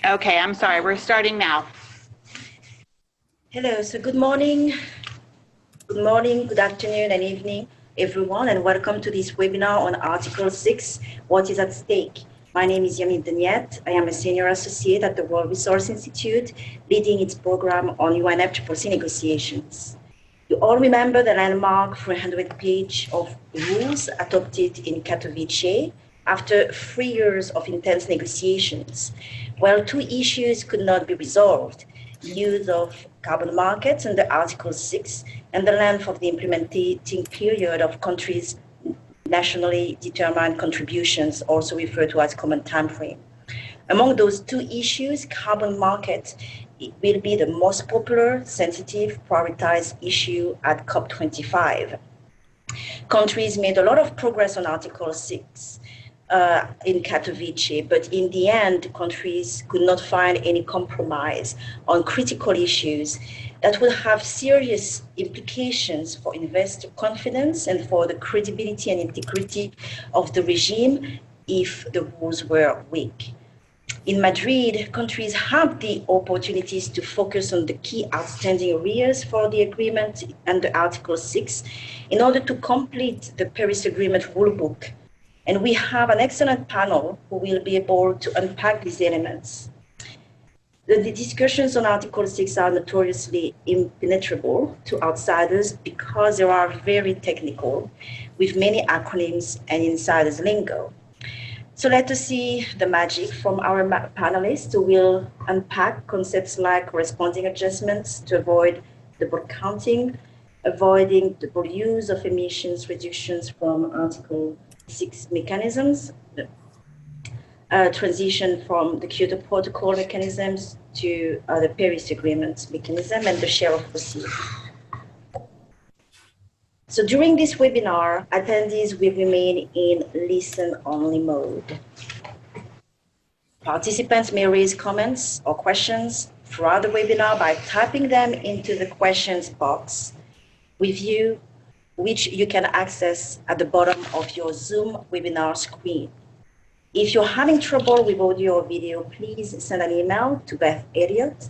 Okay, I'm sorry. We're starting now. Hello, so good morning, good afternoon, and evening, everyone, and welcome to this webinar on Article 6, What is at Stake? My name is Yamit Deniet. I am a senior associate at the World Resource Institute, leading its program on UNFCCC negotiations. You all remember the landmark 300-page of rules adopted in Katowice after 3 years of intense negotiations. While two issues could not be resolved, use of carbon markets under Article 6 and the length of the implementing period of countries' nationally determined contributions, also referred to as common timeframe. Among those two issues, carbon markets will be the most popular, sensitive, prioritized issue at COP25. Countries made a lot of progress on Article 6 in Katowice, but in the end, countries could not find any compromise on critical issues that will have serious implications for investor confidence and for the credibility and integrity of the regime if the rules were weak. In Madrid, countries have the opportunities to focus on the key outstanding areas for the agreement under Article 6 in order to complete the Paris Agreement rulebook. And we have an excellent panel who will be able to unpack these elements. The discussions on Article 6 are notoriously impenetrable to outsiders because they are very technical, with many acronyms and insiders lingo. So let us see the magic from our panelists who will unpack concepts like corresponding adjustments to avoid double counting, avoiding double use of emissions reductions from Article 6 mechanisms, transition from the Kyoto Protocol mechanisms to the Paris Agreement mechanism, and the share of proceeds. So during this webinar, attendees will remain in listen-only mode. Participants may raise comments or questions throughout the webinar by typing them into the questions box with you, which you can access at the bottom of your Zoom webinar screen. If you're having trouble with audio or video, please send an email to Beth Elliott,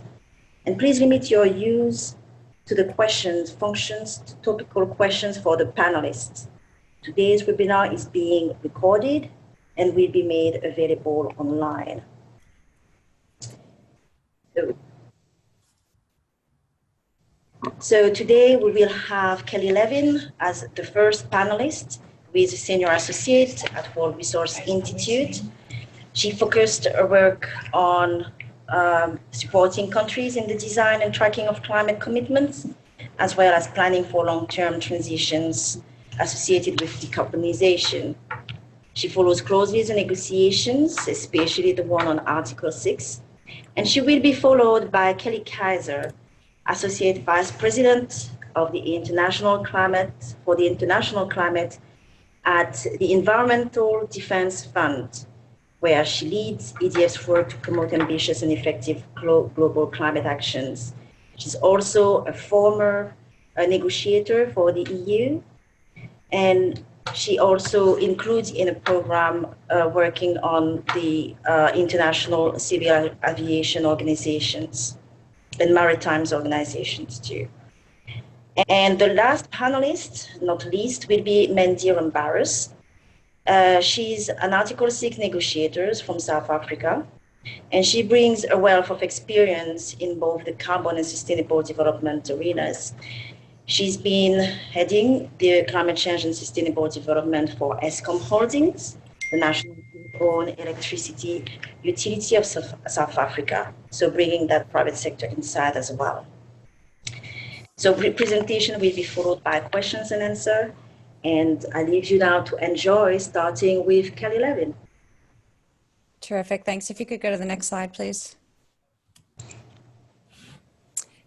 and please limit your use to the questions functions to topical questions for the panelists. Today's webinar is being recorded and will be made available online. So today we will have Kelly Levin as the first panelist, who is a senior associate at World Resource Institute. She focused her work on supporting countries in the design and tracking of climate commitments, as well as planning for long-term transitions associated with decarbonization. She follows closely the negotiations, especially the one on Article 6, and she will be followed by Kelly Kaiser, Associate Vice President of the International Climate at the Environmental Defense Fund, where she leads EDF's work to promote ambitious and effective global climate actions. She's also a former negotiator for the EU, and she also includes in a program working on the international civil aviation organizations and maritime organizations too. And the last panelist, not least, will be Mandy Rambarus. She's an Article 6 negotiator from South Africa, and she brings a wealth of experience in both the carbon and sustainable development arenas. She's been heading the climate change and sustainable development for Eskom Holdings, the national own electricity utility of South Africa, so bringing that private sector inside as well. So presentation will be followed by questions and answer, and I leave you now to enjoy, starting with Kelly Levin. Terrific, thanks. If you could go to the next slide, please.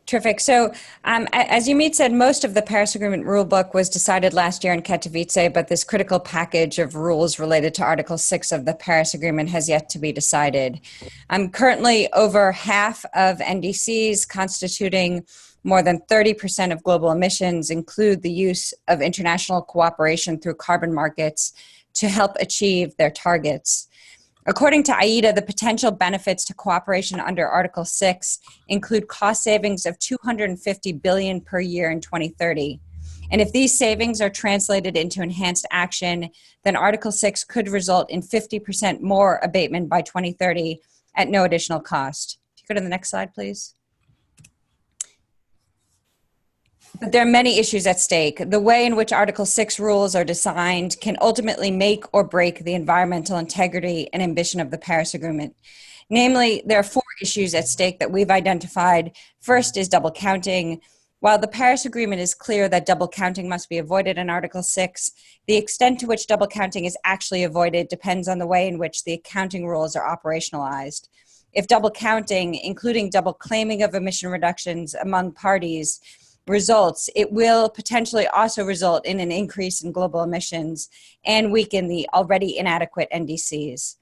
Terrific. So as Yamit said, most of the Paris Agreement rulebook was decided last year in Katowice, but this critical package of rules related to Article 6 of the Paris Agreement has yet to be decided. Currently, over half of NDCs, constituting more than 30% of global emissions, include the use of international cooperation through carbon markets to help achieve their targets. According to AIDA, the potential benefits to cooperation under Article 6 include cost savings of $250 billion per year in 2030. And if these savings are translated into enhanced action, then Article 6 could result in 50% more abatement by 2030 at no additional cost. If you go to the next slide, please. But there are many issues at stake. The way in which Article 6 rules are designed can ultimately make or break the environmental integrity and ambition of the Paris Agreement. Namely, there are 4 issues at stake that we've identified. First is double counting. While the Paris Agreement is clear that double counting must be avoided in Article 6, the extent to which double counting is actually avoided depends on the way in which the accounting rules are operationalized. If double counting, including double claiming of emission reductions among parties, results, it will potentially also result in an increase in global emissions and weaken the already inadequate NDCs.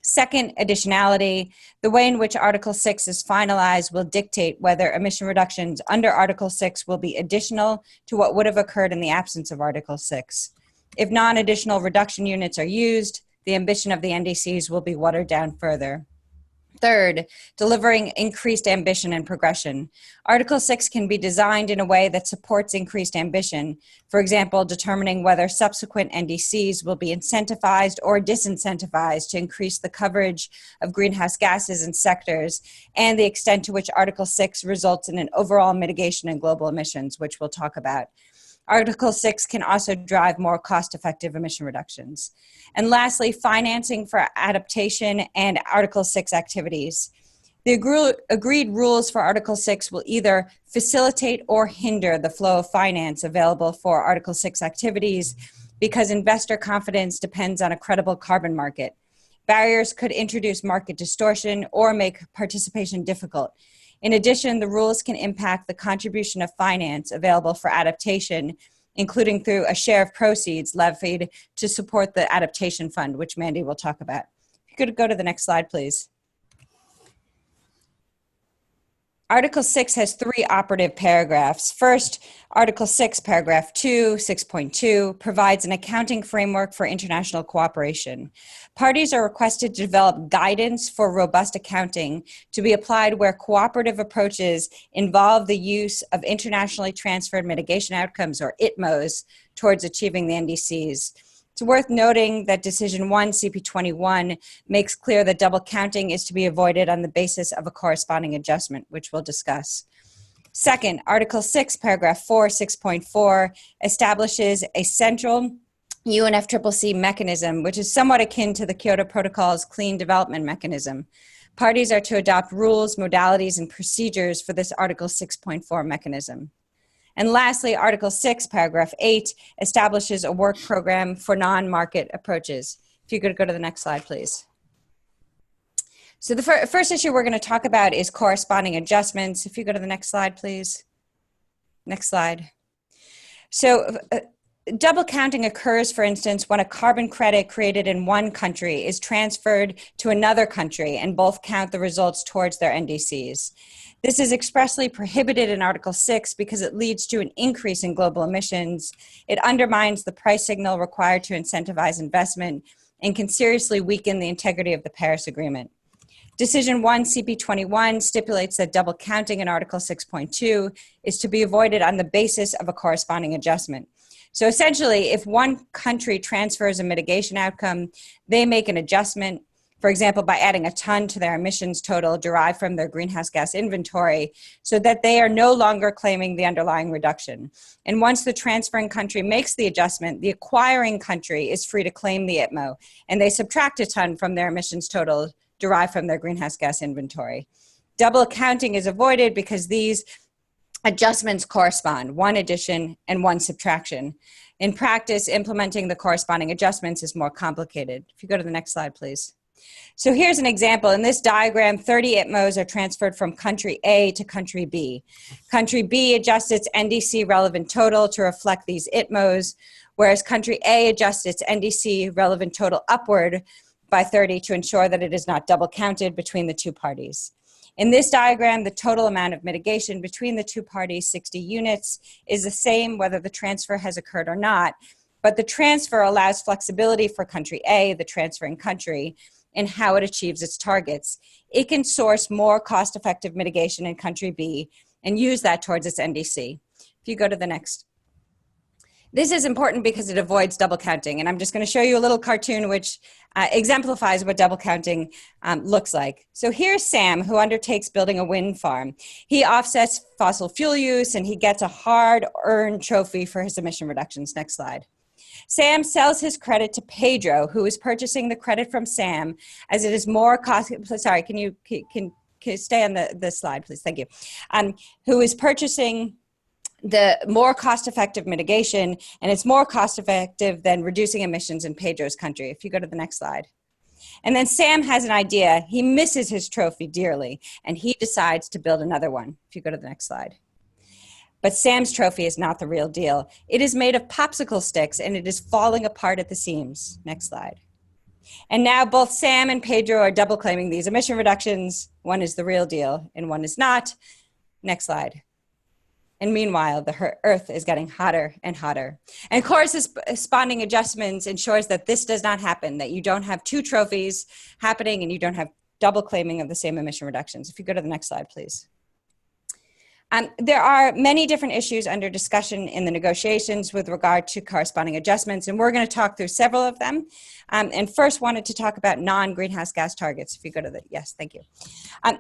Second, additionality. The way in which Article 6 is finalized will dictate whether emission reductions under Article 6 will be additional to what would have occurred in the absence of Article 6. If non-additional reduction units are used, the ambition of the NDCs will be watered down further. Third, delivering increased ambition and progression. Article 6 can be designed in a way that supports increased ambition. For example, determining whether subsequent NDCs will be incentivized or disincentivized to increase the coverage of greenhouse gases in sectors, and the extent to which Article 6 results in an overall mitigation in global emissions, which we'll talk about. Article 6 can also drive more cost-effective emission reductions. And lastly, financing for adaptation and Article 6 activities. The agreed rules for Article 6 will either facilitate or hinder the flow of finance available for Article 6 activities because investor confidence depends on a credible carbon market. Barriers could introduce market distortion or make participation difficult. In addition, the rules can impact the contribution of finance available for adaptation, including through a share of proceeds levied to support the adaptation fund, which Mandy will talk about. If you could go to the next slide, please. Article 6 has 3 operative paragraphs. First, Article 6, paragraph 2, 6.2, provides an accounting framework for international cooperation. Parties are requested to develop guidance for robust accounting to be applied where cooperative approaches involve the use of internationally transferred mitigation outcomes, or ITMOs, towards achieving the NDCs. It's worth noting that Decision 1, CP21, makes clear that double counting is to be avoided on the basis of a corresponding adjustment, which we'll discuss. Second, Article 6, paragraph 4, 6.4, establishes a central UNFCCC mechanism, which is somewhat akin to the Kyoto Protocol's clean development mechanism. Parties are to adopt rules, modalities, and procedures for this Article 6.4 mechanism. And lastly, Article 6, paragraph 8, establishes a work program for non-market approaches. If you could go to the next slide, please. So the first issue we're going to talk about is corresponding adjustments. If you go to the next slide, please. Next slide. So double counting occurs, for instance, when a carbon credit created in one country is transferred to another country and both count the results towards their NDCs. This is expressly prohibited in Article 6 because it leads to an increase in global emissions. It undermines the price signal required to incentivize investment and can seriously weaken the integrity of the Paris Agreement. Decision 1, CP21, stipulates that double counting in Article 6.2 is to be avoided on the basis of a corresponding adjustment. So essentially, if one country transfers a mitigation outcome, they make an adjustment, for example, by adding a ton to their emissions total derived from their greenhouse gas inventory, so that they are no longer claiming the underlying reduction. And once the transferring country makes the adjustment, the acquiring country is free to claim the ITMO, and they subtract a ton from their emissions total derived from their greenhouse gas inventory. Double counting is avoided because these adjustments correspond, one addition and one subtraction. In practice, implementing the corresponding adjustments is more complicated. If you go to the next slide, please. So here's an example. In this diagram, 30 ITMOs are transferred from country A to country B. Country B adjusts its NDC relevant total to reflect these ITMOs, whereas country A adjusts its NDC relevant total upward by 30 to ensure that it is not double counted between the two parties. In this diagram, the total amount of mitigation between the two parties, 60 units, is the same whether the transfer has occurred or not, but the transfer allows flexibility for country A, the transferring country, in how it achieves its targets. It can source more cost-effective mitigation in country B and use that towards its NDC. If you go to the next. This is important because it avoids double counting, and I'm just going to show you a little cartoon which exemplifies what double counting looks like. So here's Sam, who undertakes building a wind farm. He offsets fossil fuel use, and he gets a hard-earned trophy for his emission reductions. Next slide. Sam sells his credit to Pedro, who is purchasing the credit from Sam, as it is more cost. Sorry, can you stay on the slide, please? Thank you. Who is purchasing the more cost-effective mitigation, and it's more cost-effective than reducing emissions in Pedro's country. If you go to the next slide. And then Sam has an idea. He misses his trophy dearly, and he decides to build another one. If you go to the next slide. But Sam's trophy is not the real deal. It is made of popsicle sticks, and it is falling apart at the seams. Next slide. And now both Sam and Pedro are double claiming these emission reductions. One is the real deal, and one is not. Next slide. And meanwhile, the Earth is getting hotter and hotter. And corresponding adjustments ensures that this does not happen, that you don't have two trophies happening and you don't have double claiming of the same emission reductions. If you go to the next slide, please. There are many different issues under discussion in the negotiations with regard to corresponding adjustments, and we're going to talk through several of them. And first wanted to talk about non-greenhouse gas targets. If you go to the, yes, thank you.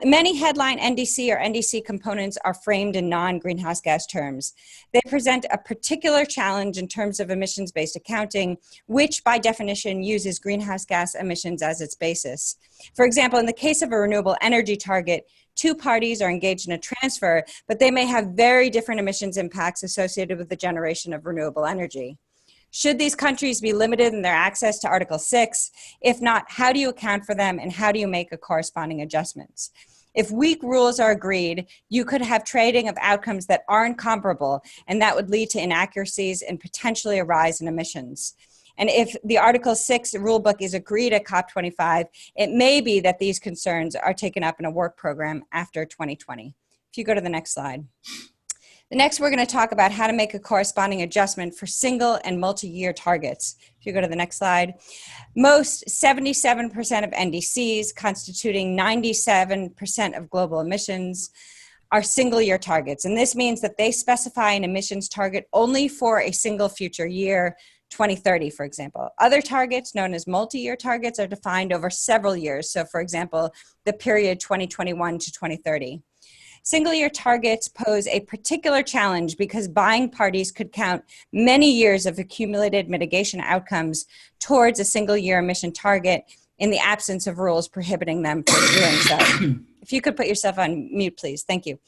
Many headline NDC or NDC components are framed in non-greenhouse gas terms. They present a particular challenge in terms of emissions-based accounting, which by definition uses greenhouse gas emissions as its basis. For example, in the case of a renewable energy target, two parties are engaged in a transfer, but they may have very different emissions impacts associated with the generation of renewable energy. Should these countries be limited in their access to Article 6? If not, how do you account for them and how do you make a corresponding adjustments? If weak rules are agreed, you could have trading of outcomes that aren't comparable, and that would lead to inaccuracies and potentially a rise in emissions. And if the Article 6 rulebook is agreed at COP25, it may be that these concerns are taken up in a work program after 2020. If you go to the next slide. The next, we're going to talk about how to make a corresponding adjustment for single and multi-year targets. If you go to the next slide. Most 77% of NDCs, constituting 97% of global emissions, are single-year targets. And this means that they specify an emissions target only for a single future year, 2030, for example. Other targets, known as multi-year targets, are defined over several years. So, for example, the period 2021 to 2030. Single-year targets pose a particular challenge because buying parties could count many years of accumulated mitigation outcomes towards a single-year emission target in the absence of rules prohibiting them from doing so. If you could put yourself on mute, please. Thank you.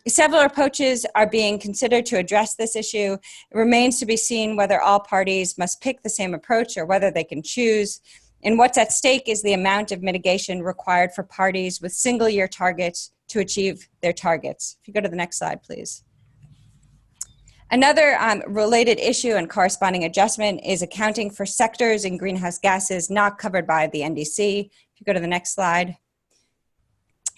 Several approaches are being considered to address this issue. It remains to be seen whether all parties must pick the same approach or whether they can choose. And what's at stake is the amount of mitigation required for parties with single-year targets to achieve their targets. If you go to the next slide, please. Another related issue and corresponding adjustment is accounting for sectors and greenhouse gases not covered by the NDC. If you go to the next slide.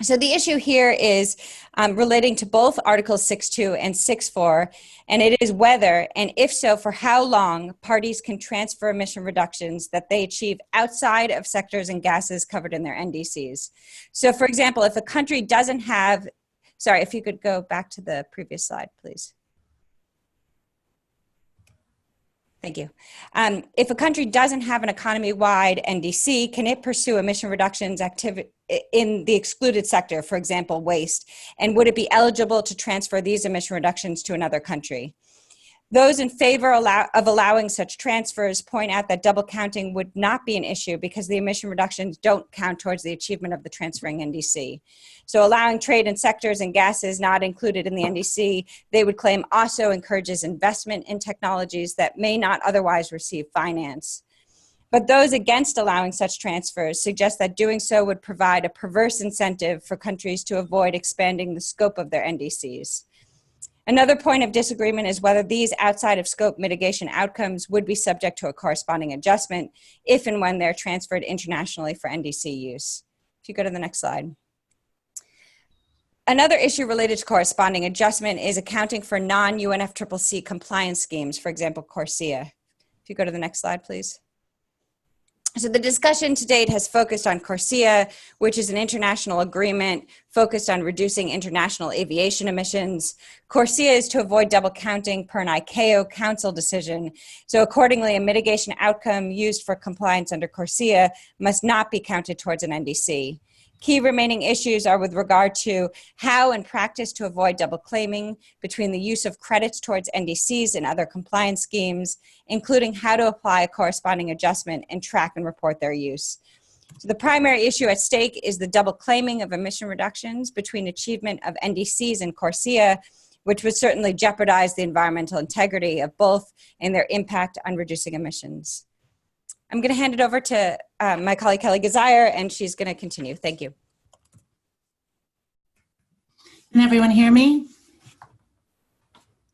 So the issue here is relating to both Articles 6.2 and 6.4, and it is whether, and if so, for how long, parties can transfer emission reductions that they achieve outside of sectors and gases covered in their NDCs. So for example, if a country doesn't have, sorry, if you could go back to the previous slide, please. Thank you. If a country doesn't have an economy-wide NDC, can it pursue emission reductions in the excluded sector, for example, waste? And would it be eligible to transfer these emission reductions to another country? Those in favor of allowing such transfers point out that double counting would not be an issue because the emission reductions don't count towards the achievement of the transferring NDC. So allowing trade in sectors and gases not included in the NDC, they would claim also encourages investment in technologies that may not otherwise receive finance. But those against allowing such transfers suggest that doing so would provide a perverse incentive for countries to avoid expanding the scope of their NDCs. Another point of disagreement is whether these outside of scope mitigation outcomes would be subject to a corresponding adjustment if and when they're transferred internationally for NDC use. If you go to the next slide. Another issue related to corresponding adjustment is accounting for non-UNFCCC compliance schemes, for example, CORSIA. If you go to the next slide, please. So the discussion to date has focused on CORSIA, which is an international agreement focused on reducing international aviation emissions. CORSIA is to avoid double counting per an ICAO council decision. So accordingly, a mitigation outcome used for compliance under CORSIA must not be counted towards an NDC. Key remaining issues are with regard to how in practice to avoid double claiming between the use of credits towards NDCs and other compliance schemes, including how to apply a corresponding adjustment and track and report their use. So the primary issue at stake is the double claiming of emission reductions between achievement of NDCs and CORSIA, which would certainly jeopardize the environmental integrity of both and their impact on reducing emissions. I'm going to hand it over to my colleague, Kelly Gazire, and she's going to continue. Thank you. Can everyone hear me?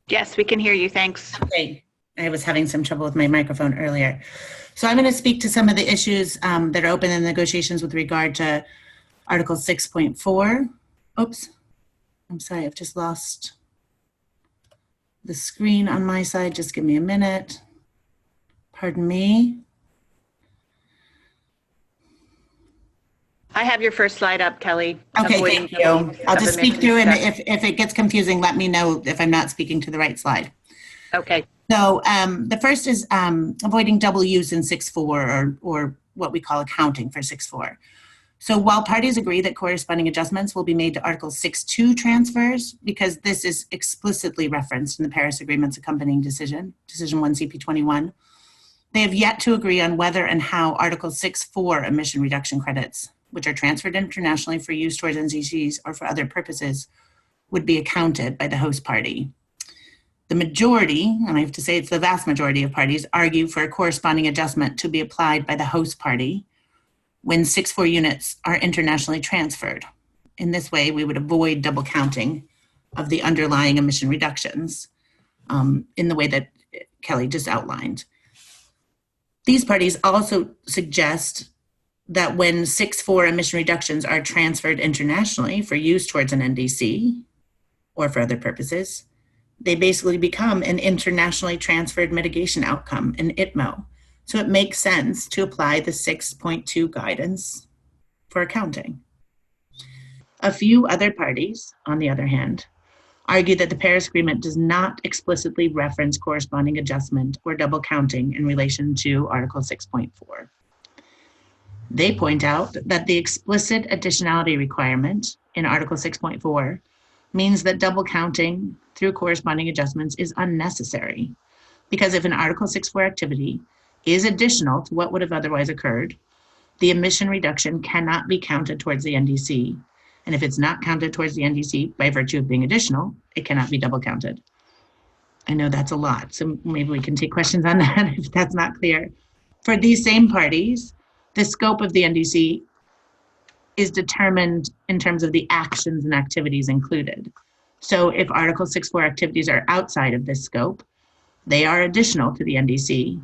Yes, we can hear you. Thanks. Okay. I was having some trouble with my microphone earlier. So I'm going to speak to some of the issues that are open in negotiations with regard to Article 6.4. Oops. I'm sorry, I've just lost the screen on my side. Just give me a minute. Pardon me. I have your first slide up, Kelly. Okay, thank you. I'll just speak through, and if it gets confusing, let me know if I'm not speaking to the right slide. Okay. So the first is avoiding double use in 6.4 or what we call accounting for 6.4. So while parties agree that corresponding adjustments will be made to Article 6.2 transfers, because this is explicitly referenced in the Paris Agreement's accompanying decision, Decision 1 CP21, they have yet to agree on whether and how Article 6.4 emission reduction credits, which are transferred internationally for use towards NDCs or for other purposes, would be accounted by the host party. The majority, and I have to say it's the vast majority of parties, argue for a corresponding adjustment to be applied by the host party when 6.4 units are internationally transferred. In this way, we would avoid double counting of the underlying emission reductions in the way that Kelly just outlined. These parties also suggest that when 6.4 emission reductions are transferred internationally for use towards an NDC or for other purposes, they basically become an internationally transferred mitigation outcome, an ITMO. So it makes sense to apply the 6.2 guidance for accounting. A few other parties, on the other hand, argue that the Paris Agreement does not explicitly reference corresponding adjustment or double counting in relation to Article 6.4. They point out that the explicit additionality requirement in Article 6.4 means that double counting through corresponding adjustments is unnecessary, because if an Article 6.4 activity is additional to what would have otherwise occurred, the emission reduction cannot be counted towards the NDC. And if it's not counted towards the NDC by virtue of being additional, it cannot be double counted. I know that's a lot, so maybe we can take questions on that if that's not clear. For these same parties, the scope of the NDC is determined in terms of the actions and activities included. So if Article 6.4 activities are outside of this scope, they are additional to the NDC,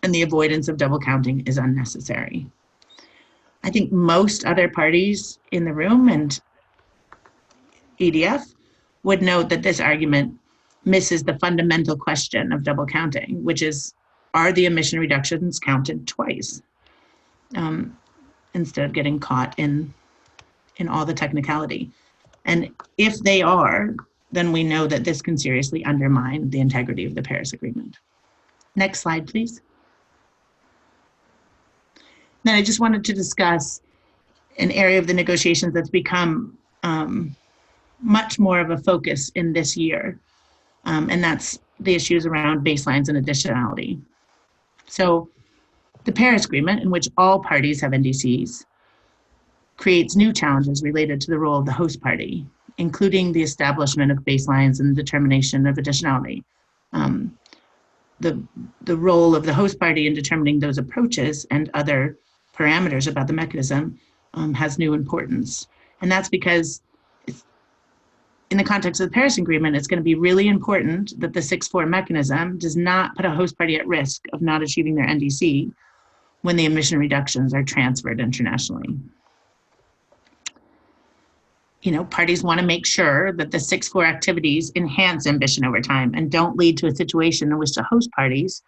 and the avoidance of double counting is unnecessary. I think most other parties in the room and EDF would note that this argument misses the fundamental question of double counting, which is, are the emission reductions counted twice? Instead of getting caught in all the technicality. And if they are, then we know that this can seriously undermine the integrity of the Paris Agreement. Next slide, please. Then I just wanted to discuss an area of the negotiations that's become much more of a focus in this year, and that's the issues around baselines and additionality. So the Paris Agreement, in which all parties have NDCs, creates new challenges related to the role of the host party, including the establishment of baselines and determination of additionality. The role of the host party in determining those approaches and other parameters about the mechanism has new importance. And that's because in the context of the Paris Agreement, it's going to be really important that the 6.4 mechanism does not put a host party at risk of not achieving their NDC when the emission reductions are transferred internationally. You know, parties want to make sure that the 6.4 activities enhance ambition over time and don't lead to a situation in which the host parties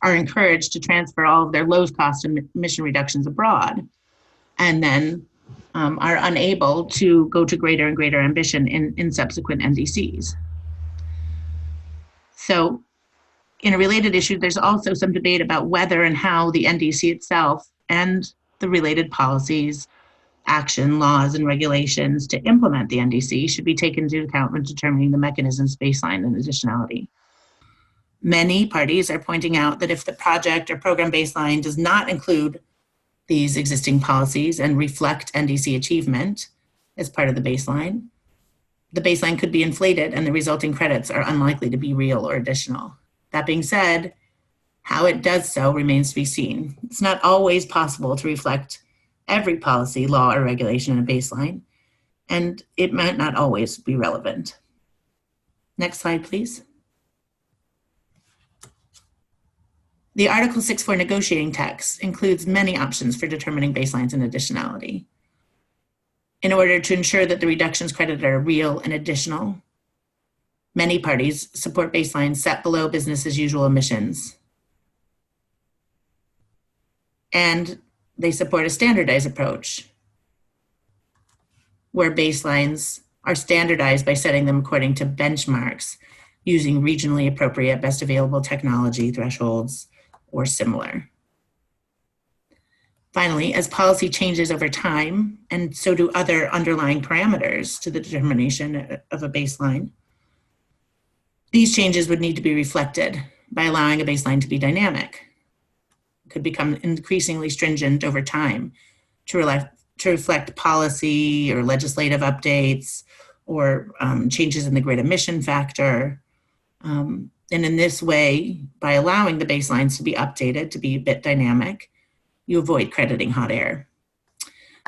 are encouraged to transfer all of their low-cost emission reductions abroad, and then are unable to go to greater and greater ambition in subsequent NDCs. So in a related issue, there's also some debate about whether and how the NDC itself and the related policies, action, laws, and regulations to implement the NDC should be taken into account when determining the mechanism's baseline and additionality. Many parties are pointing out that if the project or program baseline does not include these existing policies and reflect NDC achievement as part of the baseline could be inflated and the resulting credits are unlikely to be real or additional. That being said, how it does so remains to be seen. It's not always possible to reflect every policy, law, or regulation in a baseline, and it might not always be relevant. Next slide, please. The Article 6.4 negotiating text includes many options for determining baselines and additionality. In order to ensure that the reductions credited are real and additional, many parties support baselines set below business as usual emissions. And they support a standardized approach where baselines are standardized by setting them according to benchmarks using regionally appropriate best available technology thresholds or similar. Finally, as policy changes over time, and so do other underlying parameters to the determination of a baseline, these changes would need to be reflected by allowing a baseline to be dynamic. It could become increasingly stringent over time to reflect policy or legislative updates or changes in the grid emission factor. And in this way, by allowing the baselines to be updated to be a bit dynamic, you avoid crediting hot air.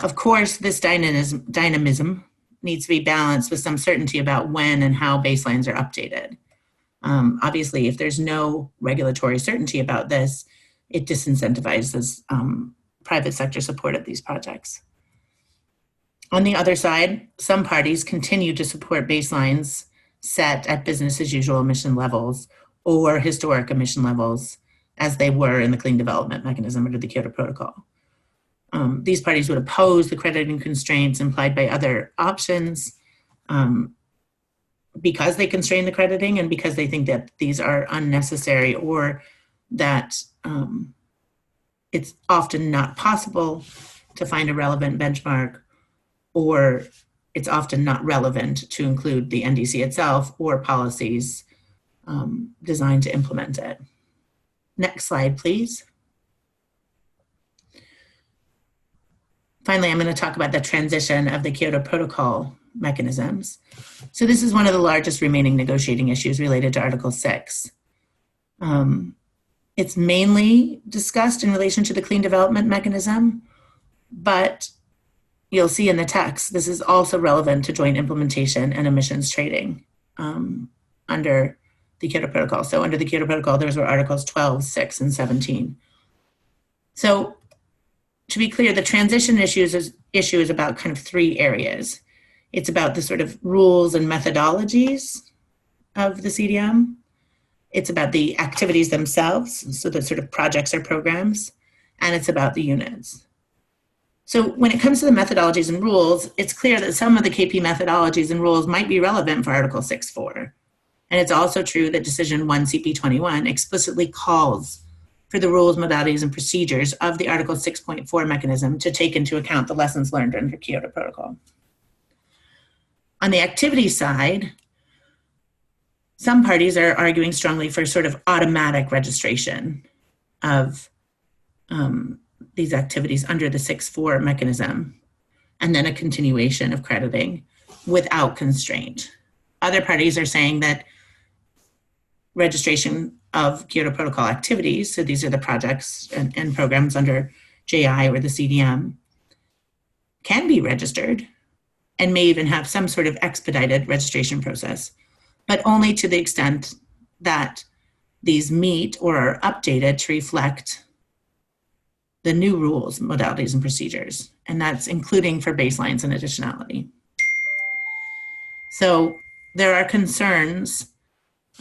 Of course, this dynamism needs to be balanced with some certainty about when and how baselines are updated. Obviously, if there's no regulatory certainty about this, it disincentivizes private sector support of these projects. On the other side, some parties continue to support baselines set at business as usual emission levels or historic emission levels as they were in the clean development mechanism under the Kyoto Protocol. These parties would oppose the crediting constraints implied by other options because they constrain the crediting and because they think that these are unnecessary or that it's often not possible to find a relevant benchmark, or it's often not relevant to include the NDC itself or policies designed to implement it. Next slide, please. Finally, I'm going to talk about the transition of the Kyoto Protocol mechanisms. So this is one of the largest remaining negotiating issues related to Article 6. It's mainly discussed in relation to the clean development mechanism, but you'll see in the text, this is also relevant to joint implementation and emissions trading under the Kyoto Protocol. So under the Kyoto Protocol, those were Articles 12, 6, and 17. So to be clear, the transition issue is about kind of three areas. It's about the sort of rules and methodologies of the CDM. It's about the activities themselves, so the sort of projects or programs, and it's about the units. So when it comes to the methodologies and rules, it's clear that some of the KP methodologies and rules might be relevant for Article 6.4. And it's also true that Decision 1 CP21 explicitly calls for the rules, modalities, and procedures of the Article 6.4 mechanism to take into account the lessons learned under Kyoto Protocol. On the activity side, some parties are arguing strongly for sort of automatic registration of these activities under the 6.4 mechanism, and then a continuation of crediting without constraint. Other parties are saying that registration of Kyoto Protocol activities, so these are the projects and programs under JI or the CDM, can be registered and may even have some sort of expedited registration process, but only to the extent that these meet or are updated to reflect the new rules, modalities, and procedures, and that's including for baselines and additionality. So there are concerns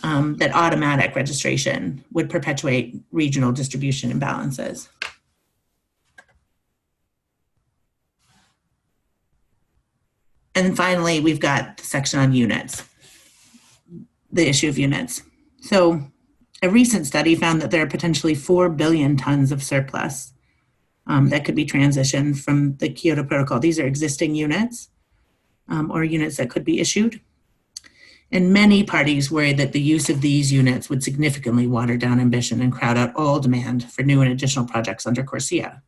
that automatic registration would perpetuate regional distribution imbalances. And then finally, we've got the section on units, the issue of units. So a recent study found that there are potentially 4 billion tons of surplus that could be transitioned from the Kyoto Protocol. These are existing units or units that could be issued. And many parties worry that the use of these units would significantly water down ambition and crowd out all demand for new and additional projects under CORSIA.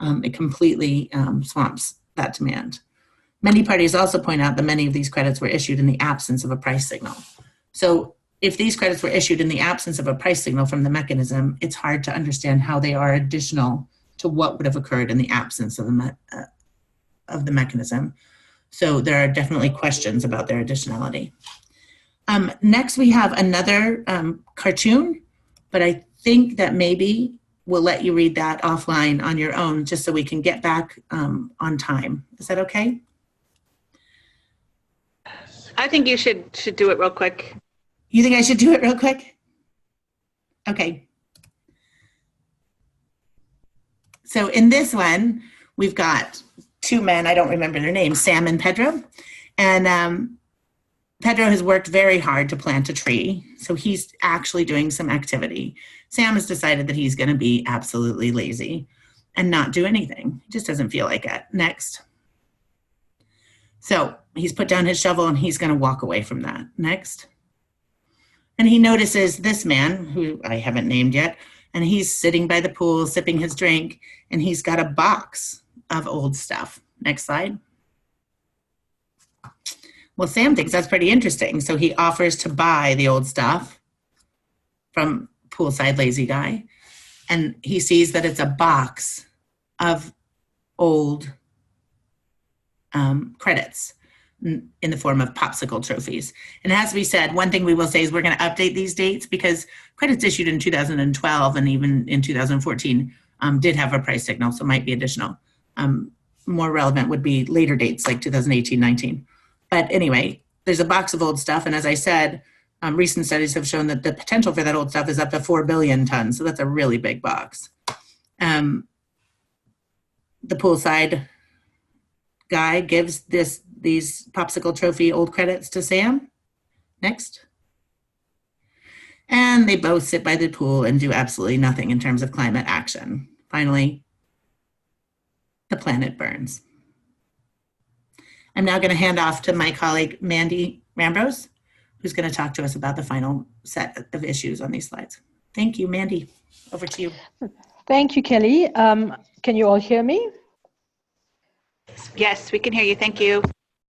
It completely swamps that demand. Many parties also point out that many of these credits were issued in the absence of a price signal. So if these credits were issued in the absence of a price signal from the mechanism, it's hard to understand how they are additional to what would have occurred in the absence of the mechanism. So there are definitely questions about their additionality. Next, we have another cartoon, but I think that maybe we'll let you read that offline on your own just so we can get back on time. Is that okay? I think you should do it real quick. You think I should do it real quick? Okay. So in this one, we've got two men, I don't remember their names, Sam and Pedro. And Pedro has worked very hard to plant a tree. So he's actually doing some activity. Sam has decided that he's going to be absolutely lazy and not do anything. He just doesn't feel like it. Next. So he's put down his shovel and he's going to walk away from that. Next. And he notices this man, who I haven't named yet, and he's sitting by the pool, sipping his drink, and he's got a box of old stuff. Next slide. Well, Sam thinks that's pretty interesting. So he offers to buy the old stuff from poolside lazy guy. And he sees that it's a box of old credits in the form of popsicle trophies. And it has to be said, one thing we will say is we're going to update these dates because credits issued in 2012 and even in 2014 did have a price signal, so might be additional. More relevant would be later dates like 2018-19. But anyway, there's a box of old stuff. And as I said, recent studies have shown that the potential for that old stuff is up to 4 billion tons. So that's a really big box. The poolside guy gives these popsicle trophy old credits to Sam. Next. And they both sit by the pool and do absolutely nothing in terms of climate action. Finally, the planet burns. I'm now going to hand off to my colleague, Mandy Rambrose, who's going to talk to us about the final set of issues on these slides. Thank you, Mandy. Over to you. Thank you, Kelly. Can you all hear me? Yes, we can hear you. Thank you.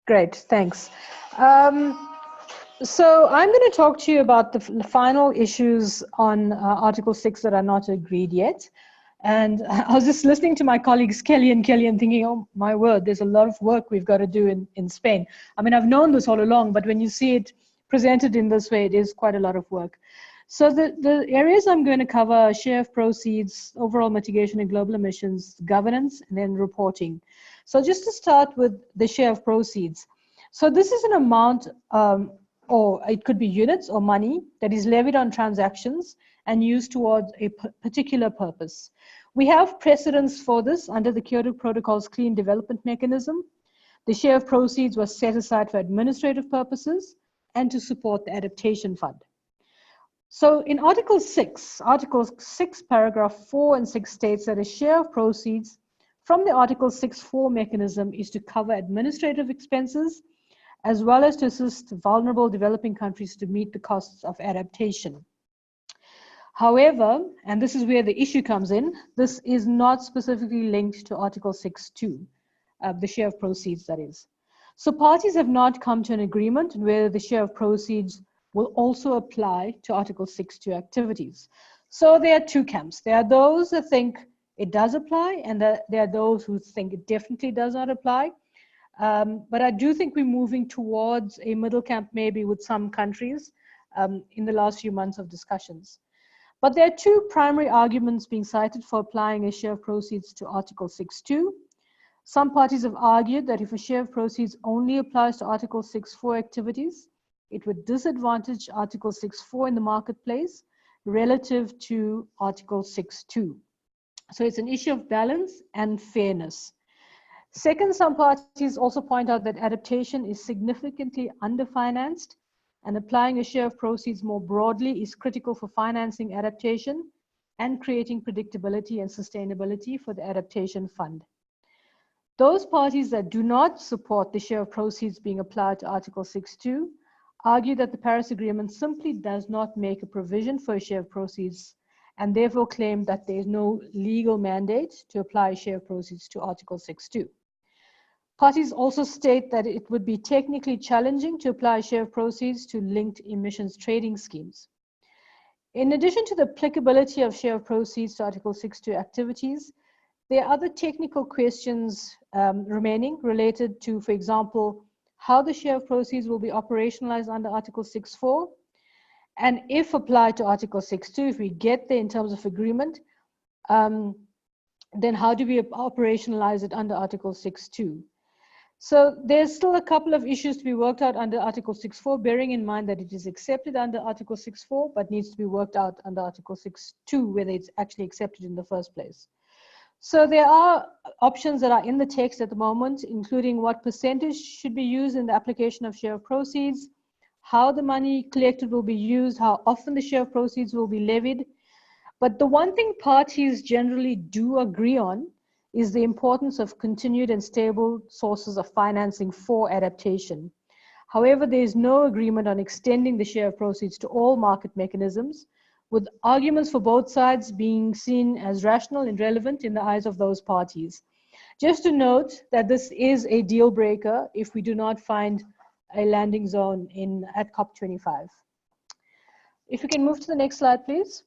Great, thanks. So I'm going to talk to you about the final issues on Article 6 that are not agreed yet. And I was just listening to my colleagues, Kelly and thinking, oh my word, there's a lot of work we've got to do in Spain. I mean, I've known this all along, but when you see it presented in this way, it is quite a lot of work. So the areas I'm going to cover are share of proceeds, overall mitigation of global emissions, governance, and then reporting. So just to start with the share of proceeds. So this is an amount, or it could be units or money that is levied on transactions and used towards a particular purpose. We have precedents for this under the Kyoto Protocol's Clean Development Mechanism. The share of proceeds was set aside for administrative purposes and to support the Adaptation Fund. So in Article 6, paragraph 4 and 6 states that a share of proceeds from the Article 6.4 mechanism is to cover administrative expenses as well as to assist vulnerable developing countries to meet the costs of adaptation. However, and this is where the issue comes in, this is not specifically linked to Article 6.2, the share of proceeds, that is. So parties have not come to an agreement where the share of proceeds will also apply to Article 6.2 activities. So there are two camps. There are those that think it does apply, and there are those who think it definitely does not apply. But I do think we're moving towards a middle camp maybe with some countries in the last few months of discussions. But there are two primary arguments being cited for applying a share of proceeds to Article 6.2. Some parties have argued that if a share of proceeds only applies to Article 6.4 activities, it would disadvantage Article 6.4 in the marketplace relative to Article 6.2. So it's an issue of balance and fairness. Second, some parties also point out that adaptation is significantly underfinanced, and applying a share of proceeds more broadly is critical for financing adaptation and creating predictability and sustainability for the adaptation fund. Those parties that do not support the share of proceeds being applied to Article 6.2 argue that the Paris Agreement simply does not make a provision for a share of proceeds, and therefore claim that there is no legal mandate to apply a share of proceeds to Article 6.2. Parties also state that it would be technically challenging to apply a share of proceeds to linked emissions trading schemes. In addition to the applicability of share of proceeds to Article 6.2 activities, there are other technical questions remaining related to, for example, how the share of proceeds will be operationalized under Article 6.4, and if applied to Article 6.2, if we get there in terms of agreement, then how do we operationalize it under Article 6.2? So there's still a couple of issues to be worked out under Article 6.4, bearing in mind that it is accepted under Article 6.4, but needs to be worked out under Article 6.2, whether it's actually accepted in the first place. So there are options that are in the text at the moment, including what percentage should be used in the application of share of proceeds, how the money collected will be used, how often the share of proceeds will be levied. But the one thing parties generally do agree on is the importance of continued and stable sources of financing for adaptation. However, there is no agreement on extending the share of proceeds to all market mechanisms, with arguments for both sides being seen as rational and relevant in the eyes of those parties. Just to note that this is a deal breaker if we do not find a landing zone at COP25. If we can move to the next slide, please.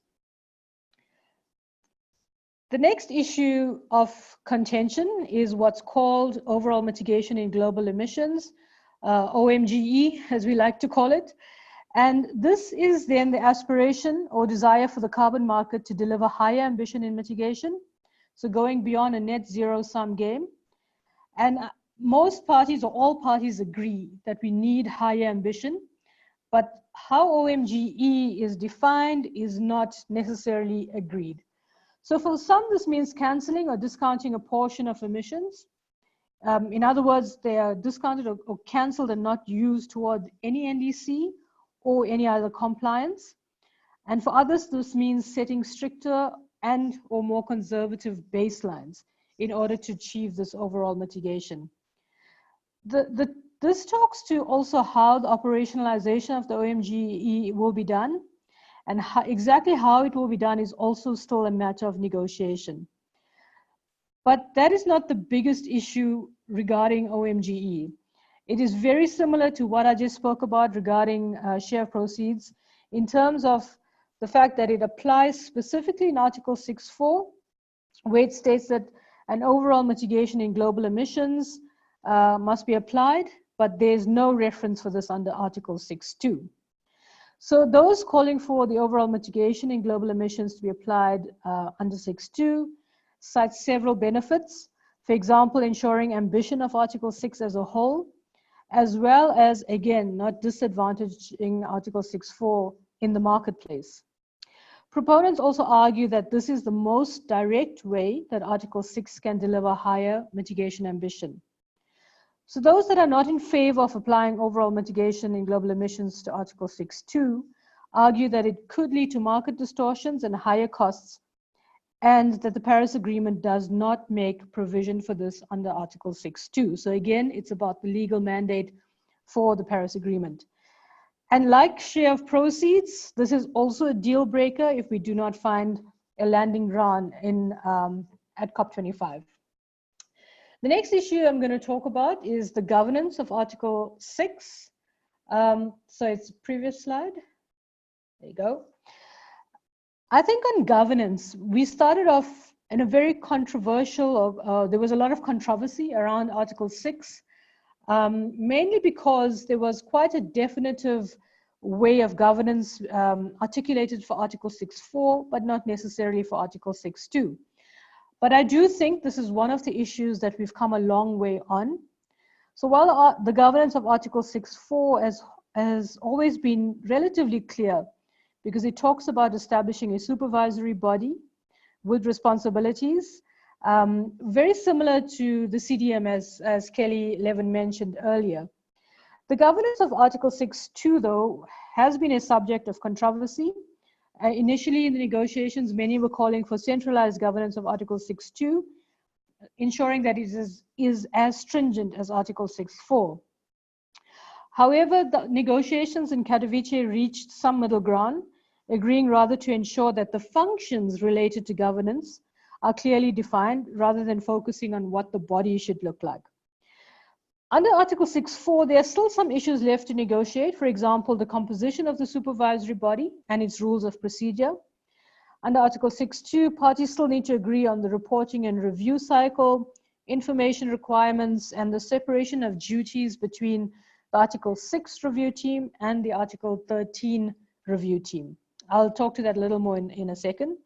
The next issue of contention is what's called overall mitigation in global emissions, OMGE, as we like to call it. And this is then the aspiration or desire for the carbon market to deliver higher ambition in mitigation, so going beyond a net zero sum game. And most parties or all parties agree that we need higher ambition, but how OMGE is defined is not necessarily agreed. So for some, this means cancelling or discounting a portion of emissions. In other words, they are discounted or cancelled and not used toward any NDC or any other compliance. And for others, this means setting stricter and or more conservative baselines in order to achieve this overall mitigation. This talks to also how the operationalization of the OMGE will be done, and exactly how it will be done is also still a matter of negotiation. But that is not the biggest issue regarding OMGE. It is very similar to what I just spoke about regarding share of proceeds in terms of the fact that it applies specifically in Article 6.4, where it states that an overall mitigation in global emissions must be applied, but there's no reference for this under Article 6.2. So those calling for the overall mitigation in global emissions to be applied under 6.2 cite several benefits. For example, ensuring ambition of Article 6 as a whole, as well as, again, not disadvantaging Article 6.4 in the marketplace. Proponents also argue that this is the most direct way that Article 6 can deliver higher mitigation ambition. So those that are not in favor of applying overall mitigation in global emissions to Article 6.2 argue that it could lead to market distortions and higher costs, and that the Paris Agreement does not make provision for this under Article 6.2. So again, it's about the legal mandate for the Paris Agreement. And like share of proceeds, this is also a deal breaker if we do not find a landing ground at COP25. The next issue I'm going to talk about is the governance of Article 6. So it's previous slide. There you go. I think on governance, we started off in a very controversial, there was a lot of controversy around Article 6, mainly because there was quite a definitive way of governance articulated for Article 6.4, but not necessarily for Article 6.2. But I do think this is one of the issues that we've come a long way on. So while the governance of Article 6.4 has always been relatively clear because it talks about establishing a supervisory body with responsibilities, very similar to the CDM as Kelly Levin mentioned earlier. The governance of Article 6.2, though, has been a subject of controversy. Initially in the negotiations, many were calling for centralized governance of Article 6.2, ensuring that it is as stringent as Article 6.4. However, the negotiations in Katowice reached some middle ground, agreeing rather to ensure that the functions related to governance are clearly defined rather than focusing on what the body should look like. Under Article 6.4, there are still some issues left to negotiate. For example, the composition of the supervisory body and its rules of procedure. Under Article 6.2, parties still need to agree on the reporting and review cycle, information requirements, and the separation of duties between the Article 6 review team and the Article 13 review team. I'll talk to that a little more in a second.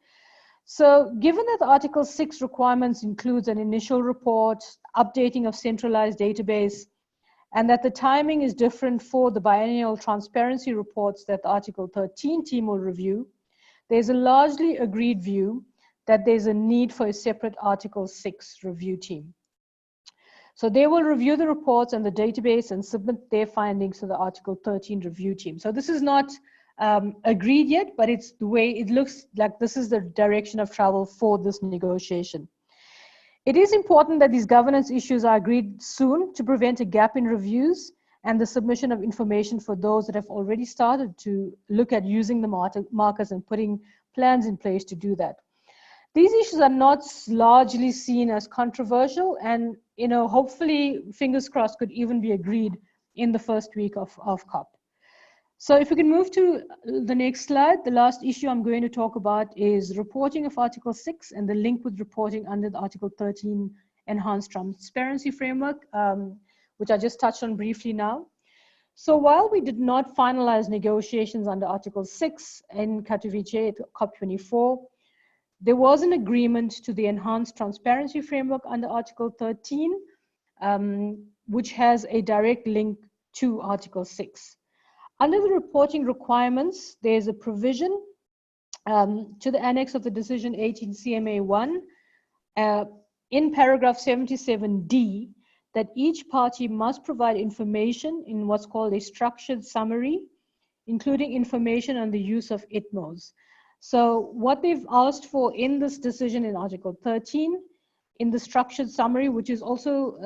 So given that the Article 6 requirements includes an initial report, updating of centralized database, and that the timing is different for the biennial transparency reports that the Article 13 team will review, there's a largely agreed view that there's a need for a separate Article 6 review team. So they will review the reports and the database and submit their findings to the Article 13 review team. So this is not agreed yet, but it's the way it looks like this is the direction of travel for this negotiation. It is important that these governance issues are agreed soon to prevent a gap in reviews and the submission of information for those that have already started to look at using the markers and putting plans in place to do that. These issues are not largely seen as controversial and, hopefully, fingers crossed, could even be agreed in the first week of COP. So if we can move to the next slide, the last issue I'm going to talk about is reporting of Article 6 and the link with reporting under the Article 13 Enhanced Transparency Framework, which I just touched on briefly now. So while we did not finalize negotiations under Article 6 in Katowice at COP24, there was an agreement to the Enhanced Transparency Framework under Article 13, which has a direct link to Article 6. Under the reporting requirements, there's a provision to the annex of the decision 18 CMA1 in paragraph 77D that each party must provide information in what's called a structured summary, including information on the use of ITMOs. So what they've asked for in this decision in Article 13, in the structured summary, which is also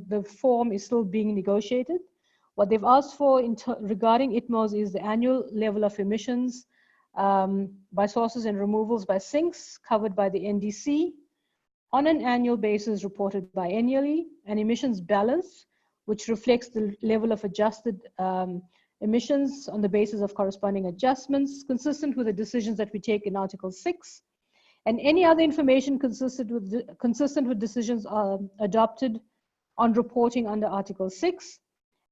the form is still being negotiated, what they've asked for regarding ITMOs is the annual level of emissions by sources and removals by sinks covered by the NDC on an annual basis reported biennially, and emissions balance, which reflects the level of adjusted emissions on the basis of corresponding adjustments consistent with the decisions that we take in Article 6, and any other information consistent with decisions adopted on reporting under Article 6,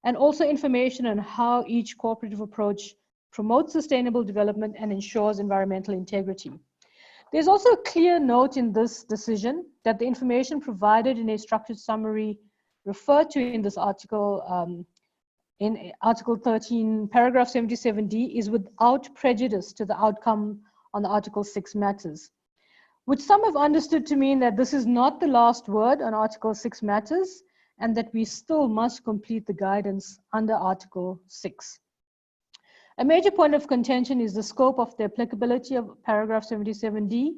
and also information on how each cooperative approach promotes sustainable development and ensures environmental integrity. There's also a clear note in this decision that the information provided in a structured summary referred to in this article, in Article 13, paragraph 77D, is without prejudice to the outcome on the Article 6 matters, which some have understood to mean that this is not the last word on Article 6 matters, and that we still must complete the guidance under Article 6. A major point of contention is the scope of the applicability of paragraph 77D.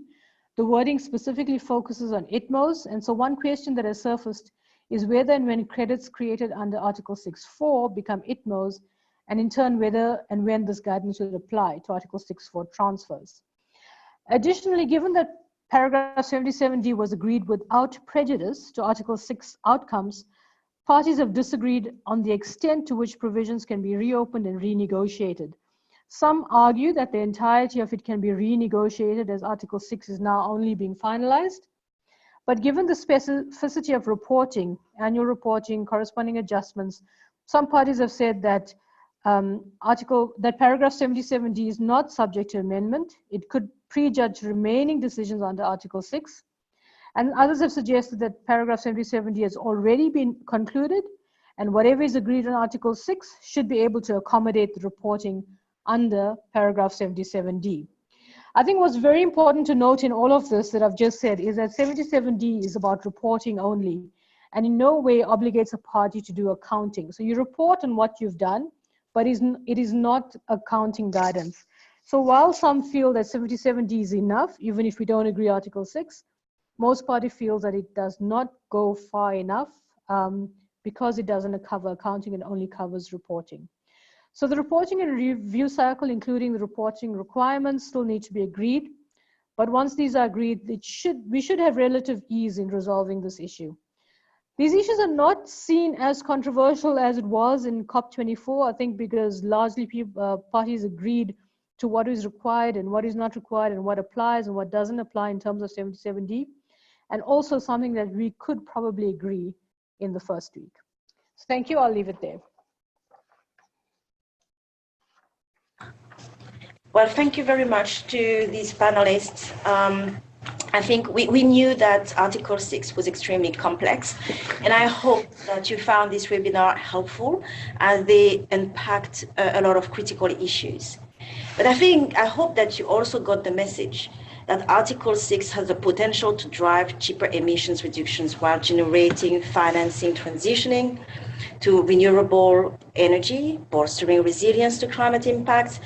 The wording specifically focuses on ITMOs, and so one question that has surfaced is whether and when credits created under Article 6.4 become ITMOs, and in turn whether and when this guidance will apply to Article 6.4 transfers. Additionally, given that paragraph 77D was agreed without prejudice to Article 6 outcomes, parties have disagreed on the extent to which provisions can be reopened and renegotiated. Some argue that the entirety of it can be renegotiated as Article 6 is now only being finalized. But given the specificity of reporting, annual reporting, corresponding adjustments, some parties have said that paragraph 77D is not subject to amendment. It could prejudge remaining decisions under Article 6. And others have suggested that paragraph 77D has already been concluded And whatever is agreed on Article 6 should be able to accommodate the reporting under paragraph 77D. I think what's very important to note in all of this that I've just said is that 77D is about reporting only and in no way obligates a party to do accounting. So you report on what you've done, but it is not accounting guidance. So while some feel that 77D is enough, even if we don't agree Article 6, most party feels that it does not go far enough because it doesn't cover accounting and only covers reporting. So the reporting and review cycle, including the reporting requirements, still need to be agreed. But once these are agreed, we should have relative ease in resolving this issue. These issues are not seen as controversial as it was in COP24, I think because largely parties agreed to what is required and what is not required and what applies and what doesn't apply in terms of 77D, and also something that we could probably agree in the first week. So thank you, I'll leave it there. Well, thank you very much to these panelists. I think we knew that Article 6 was extremely complex, and I hope that you found this webinar helpful as they unpacked a lot of critical issues. But I hope that you also got the message that Article 6 has the potential to drive cheaper emissions reductions while generating financing transitioning to renewable energy, bolstering resilience to climate impacts.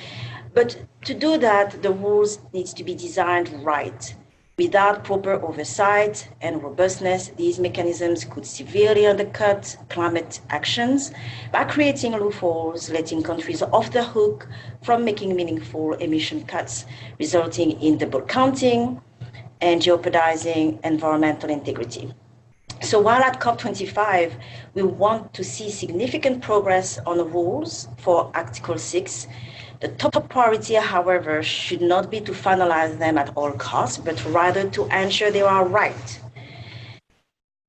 But to do that, the rules need to be designed right. Without proper oversight and robustness, these mechanisms could severely undercut climate actions by creating loopholes, letting countries off the hook from making meaningful emission cuts, resulting in double counting and jeopardizing environmental integrity. So while at COP25, we want to see significant progress on the rules for Article 6, the top priority, however, should not be to finalize them at all costs, but rather to ensure they are right.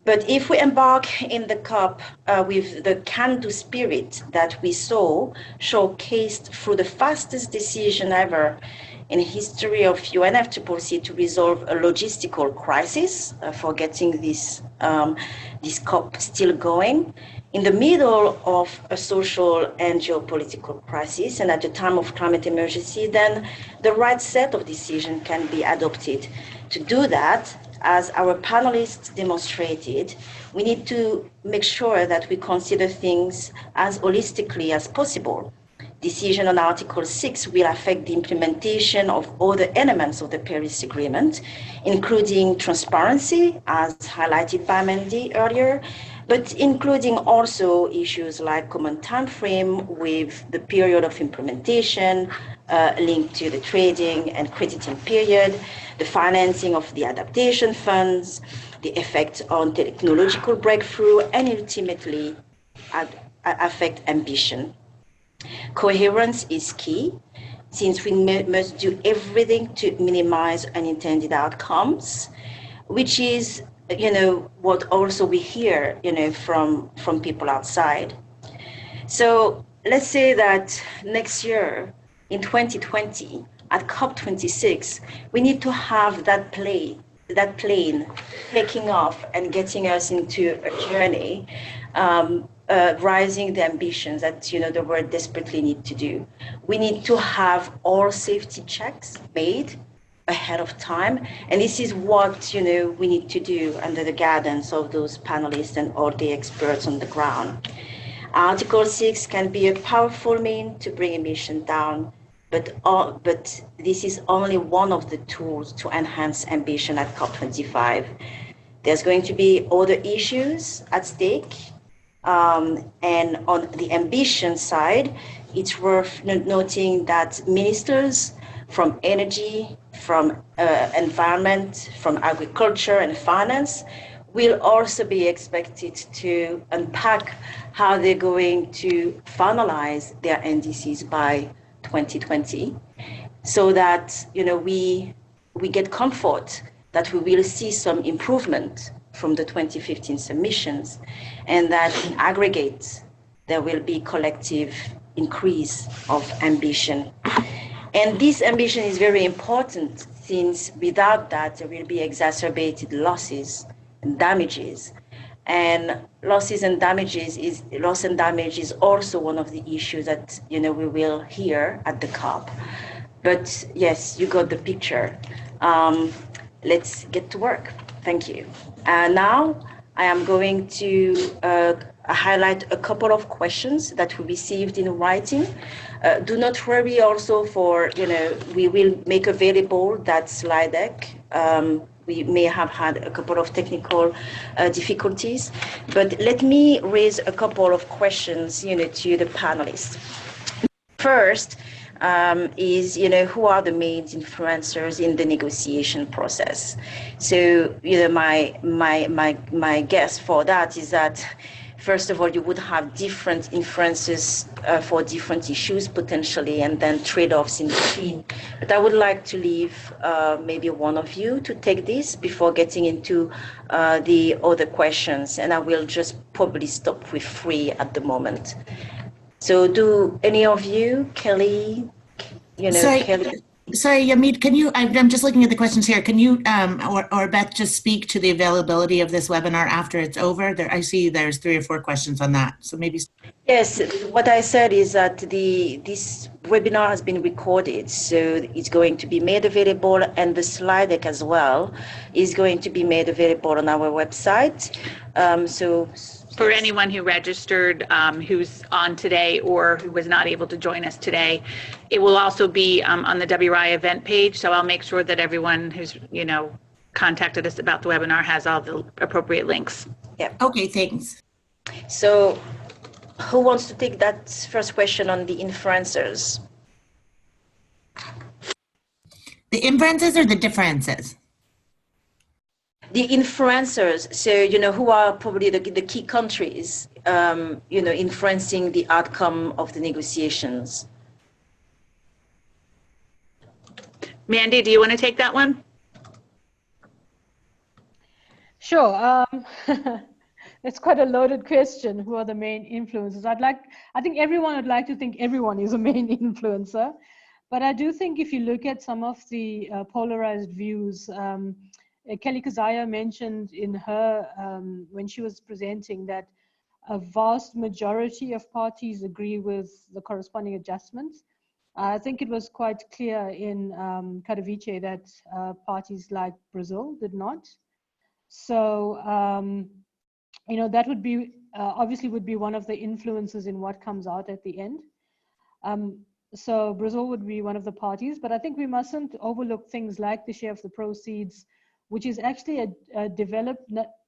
But if we embark in the COP with the can-do spirit that we saw showcased through the fastest decision ever in the history of UNFCCC to resolve a logistical crisis for getting this COP still going, in the middle of a social and geopolitical crisis and at a time of climate emergency, then the right set of decisions can be adopted. To do that, as our panelists demonstrated, we need to make sure that we consider things as holistically as possible. Decision on Article 6 will affect the implementation of other elements of the Paris Agreement, including transparency, as highlighted by Mandy earlier, but including also issues like common time frame with the period of implementation linked to the trading and crediting period, the financing of the adaptation funds, the effect on technological breakthrough, and ultimately affect ambition. Coherence is key, since we must do everything to minimize unintended outcomes, which is what also we hear, from people outside. So let's say that next year, in 2020, at COP26, we need to have that plane taking off and getting us into a journey, rising the ambitions that the world desperately need to do. We need to have all safety checks made ahead of time, and this is what we need to do under the guidance of those panelists and all the experts on the ground. Article 6 can be a powerful means to bring emissions down, but this is only one of the tools to enhance ambition at COP25. There's going to be other issues at stake, and on the ambition side, it's worth noting that ministers from energy, from environment, from agriculture and finance will also be expected to unpack how they're going to finalize their NDCs by 2020, so that we get comfort that we will see some improvement from the 2015 submissions, and that in aggregate there will be collective increase of ambition. And this ambition is very important, since without that there will be exacerbated losses and damages And loss and damage is also one of the issues that we will hear at the COP. But yes, you got the picture. Let's get to work. Thank you. Now I am going to highlight a couple of questions that we received in writing. Do not worry also for, we will make available that slide deck. We may have had a couple of technical difficulties, but let me raise a couple of questions, to the panelists. First is, who are the main influencers in the negotiation process? So, my guess for that is that, first of all, you would have different inferences for different issues potentially, and then trade-offs in between. But I would like to leave maybe one of you to take this before getting into the other questions, and I will just probably stop with 3 at the moment. So do any of you, Kelly, Kelly? Sorry, Yamit, can you, I'm just looking at the questions here. Can you, or Beth, just speak to the availability of this webinar after it's over? I see there's 3 or 4 questions on that. So maybe. Yes, what I said is that this webinar has been recorded, so it's going to be made available, and the slide deck as well is going to be made available on our website. For anyone who registered, who's on today or who was not able to join us today, it will also be on the WRI event page. So I'll make sure that everyone who's, contacted us about the webinar has all the appropriate links. Yeah. Okay, thanks. So who wants to take that first question on the inferences? The inferences or the differences? The influencers, so, who are probably the key countries, influencing the outcome of the negotiations. Mandy, do you want to take that one? Sure. It's quite a loaded question. Who are the main influencers? I think everyone would like to think everyone is a main influencer, but I do think if you look at some of the polarized views, Kelly Kazaya mentioned in her, when she was presenting, that a vast majority of parties agree with the corresponding adjustments. I think it was quite clear in Katowice that parties like Brazil did not. So, that would be, obviously would be one of the influences in what comes out at the end. So Brazil would be one of the parties, but I think we mustn't overlook things like the share of the proceeds, which is actually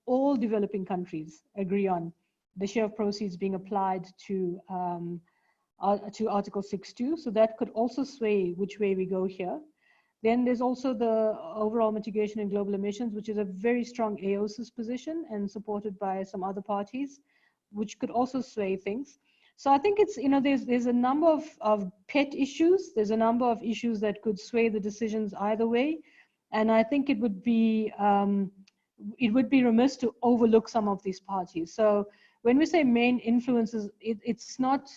all developing countries agree on the share of proceeds being applied to Article 6.2. So that could also sway which way we go here. Then there's also the overall mitigation in global emissions, which is a very strong AOSIS position and supported by some other parties, which could also sway things. So I think it's, there's a number of pet issues. There's a number of issues that could sway the decisions either way. And I think it would be remiss to overlook some of these parties. So when we say main influences, it's not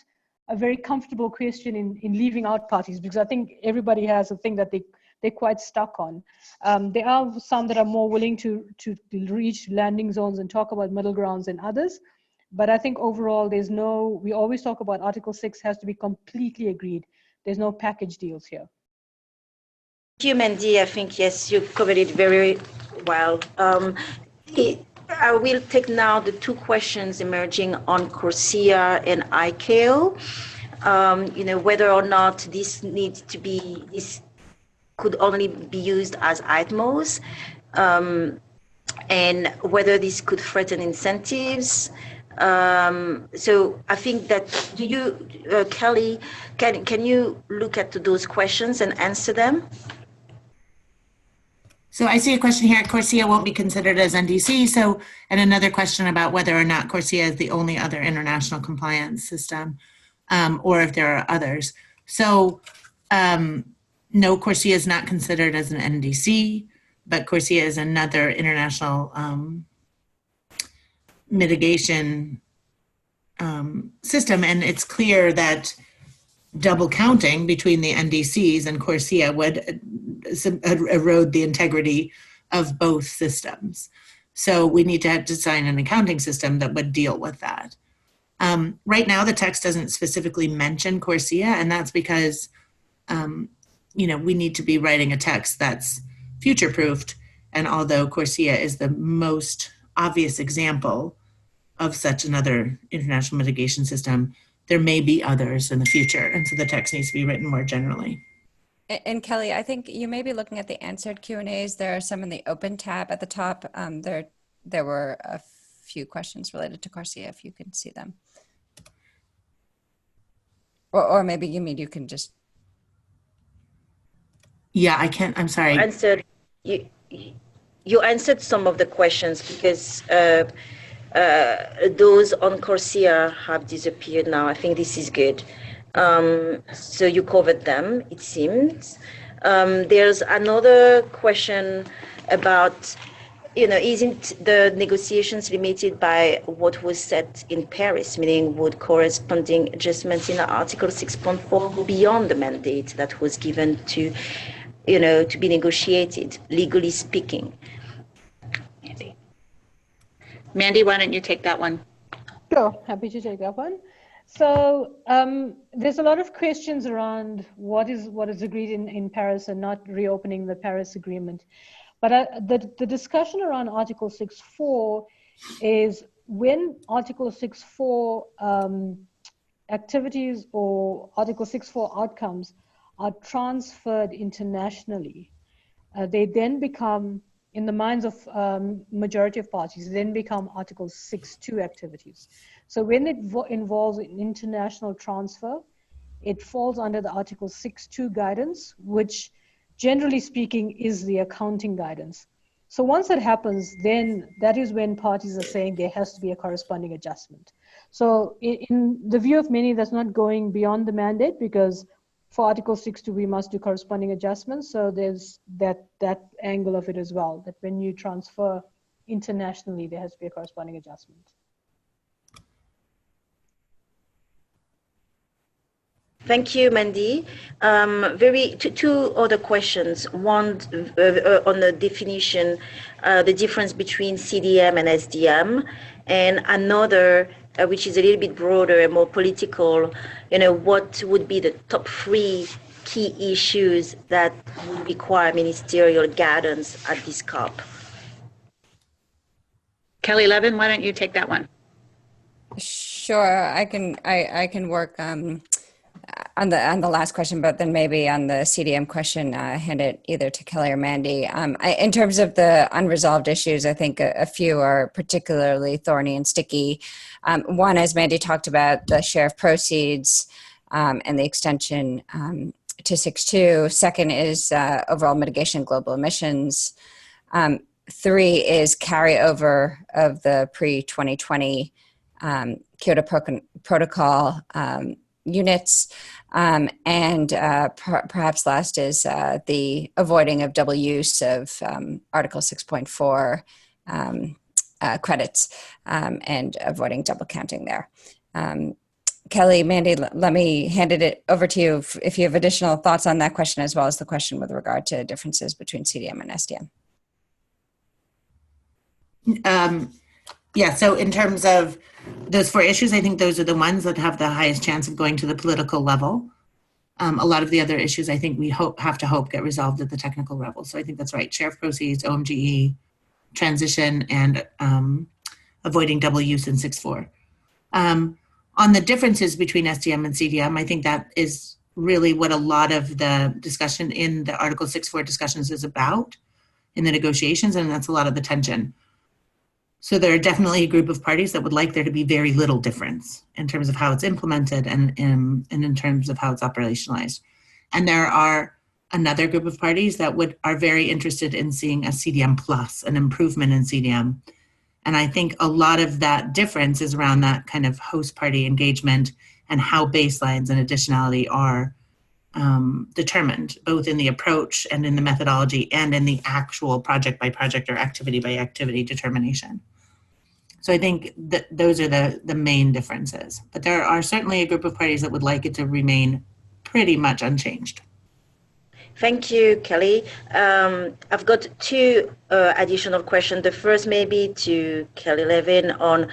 a very comfortable question in leaving out parties, because I think everybody has a thing that they're quite stuck on. There are some that are more willing to reach landing zones and talk about middle grounds than others. But I think overall, we always talk about Article 6 has to be completely agreed. There's no package deals here. Thank you, Mandy. I think, yes, you covered it very well. I will take now the 2 questions emerging on CORSIA and ICAO. Whether or not this could only be used as ITMOs, and whether this could threaten incentives. So I think that, Kelly, can you look at those questions and answer them? So I see a question here, CORSIA won't be considered as NDC. And another question about whether or not CORSIA is the only other international compliance system, or if there are others. So no, CORSIA is not considered as an NDC, but CORSIA is another international mitigation system. And it's clear that double counting between the NDCs and CORSIA would erode the integrity of both systems. So we need to design an accounting system that would deal with that. Right now, the text doesn't specifically mention CORSIA, and that's because, we need to be writing a text that's future-proofed. And although CORSIA is the most obvious example of such another international mitigation system, there may be others in the future. And so the text needs to be written more generally. And Kelly, I think you may be looking at the answered Q&As. There are some in the open tab at the top. There were a few questions related to CORSIA, if you can see them. Or maybe you can just. Yeah, I can't, I'm sorry. You answered some of the questions because those on CORSIA have disappeared now. I think this is good. So you covered them, it seems. There's another question about, isn't the negotiations limited by what was set in Paris, meaning would corresponding adjustments in Article 6.4 go beyond the mandate that was given to be negotiated, legally speaking? Mandy, why don't you take that one? Sure, happy to take that one. So there's a lot of questions around what is agreed in Paris and not reopening the Paris Agreement. But the discussion around Article 6.4 is when Article 6.4 activities or Article 6.4 outcomes are transferred internationally, they then become, in the minds of majority of parties, then become Article 6.2 activities. So when it involves an international transfer, it falls under the Article 6.2 guidance, which generally speaking is the accounting guidance. So once that happens, then that is when parties are saying there has to be a corresponding adjustment. So in the view of many, that's not going beyond the mandate, because for Article 6.2, we must do corresponding adjustments. So there's that angle of it as well, that when you transfer internationally, there has to be a corresponding adjustment. Thank you, Mandy. Two other questions. One on the definition, the difference between CDM and SDM, and another which is a little bit broader and more political. What would be the top 3 key issues that would require ministerial guidance at this COP? Kelly Levin, why don't you take that one? Sure, I can work on the last question, but then maybe on the CDM question, hand it either to Kelly or Mandy. In terms of the unresolved issues, I think a few are particularly thorny and sticky. One, as Mandy talked about, the share of proceeds and the extension to 6.2. Second is overall mitigation of global emissions. 3 is carryover of the pre-2020 Kyoto Protocol units. And perhaps last is the avoiding of double use of Article 6.4 credits and avoiding double counting there. Kelly, Mandy, let me hand it over to you if you have additional thoughts on that question, as well as the question with regard to differences between CDM and SDM. Yeah, so in terms of those 4 issues, I think those are the ones that have the highest chance of going to the political level. A lot of the other issues, I think we have to hope get resolved at the technical level. So I think that's right. Share of proceeds, OMGE, transition, and avoiding double use in 6.4. On the differences between SDM and CDM, I think that is really what a lot of the discussion in the Article 6.4 discussions is about in the negotiations, and that's a lot of the tension. So there are definitely a group of parties that would like there to be very little difference in terms of how it's implemented and in terms of how it's operationalized. And there are another group of parties that are very interested in seeing a CDM plus, an improvement in CDM. And I think a lot of that difference is around that kind of host party engagement and how baselines and additionality are determined, both in the approach and in the methodology and in the actual project by project or activity by activity determination. So I think that those are the main differences. But there are certainly a group of parties that would like it to remain pretty much unchanged. Thank you, Kelly. I've got two additional questions. The first maybe to Kelly Levin on,